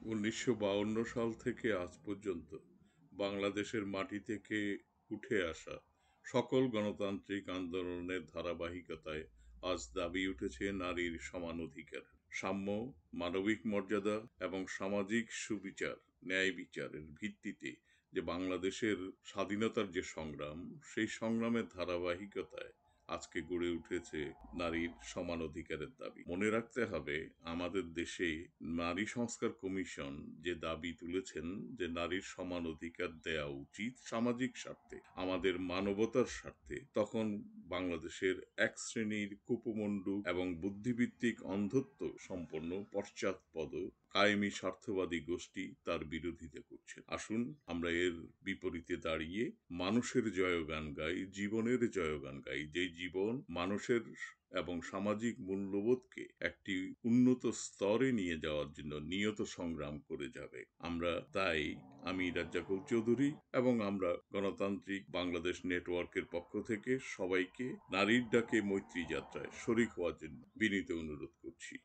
1952 সাল থেকে আজ পর্যন্ত বাংলাদেশের মাটি থেকে উঠে আসা সকল গণতান্ত্রিক আন্দোলনের ধারাবাহিকতায় আজ দাবি উঠেছে নারীর সমান অধিকার, সাম্য, মানবিক মর্যাদা এবং সামাজিক সুবিচার, ন্যায় বিচারের ভিত্তিতে যে বাংলাদেশের স্বাধীনতার যে সংগ্রাম, সেই সংগ্রামের ধারাবাহিকতায় আজকে গড়ে উঠেছে নারীর সমান অধিকারের দাবি। মনে রাখতে হবে, আমাদের দেশে নারী সংস্কার কমিশন যে দাবি তুলেছেন যে নারীর সমান অধিকার দেয়া উচিত সামাজিক স্বার্থে, আমাদের মানবতার স্বার্থে, তখন বাংলাদেশের এক শ্রেণীর কুপমণ্ডু এবং বুদ্ধিভিত্তিক অন্ধত্ব সম্পন্ন পশ্চাৎপদ কায়েমি স্বার্থবাদী গোষ্ঠী তার বিরোধিতা করছে। আসুন আমরা এর বিপরীতে দাঁড়িয়ে মানুষের জয়গান গাই, জীবনের জয়গান গাই, যে জীবন মানুষের এবং সামাজিক মূল্যবোধকে একটি উন্নত স্তরে নিয়ে যাওয়ার জন্য নিয়ত সংগ্রাম করে যাবে। আমি রাজ্জাকুল চৌধুরী এবং আমরা গণতান্ত্রিক বাংলাদেশ নেটওয়ার্কের পক্ষ থেকে সবাইকে নারীর ডাকে মৈত্রী যাত্রায় শরিক হওয়ার জন্য বিনীত অনুরোধ করছি।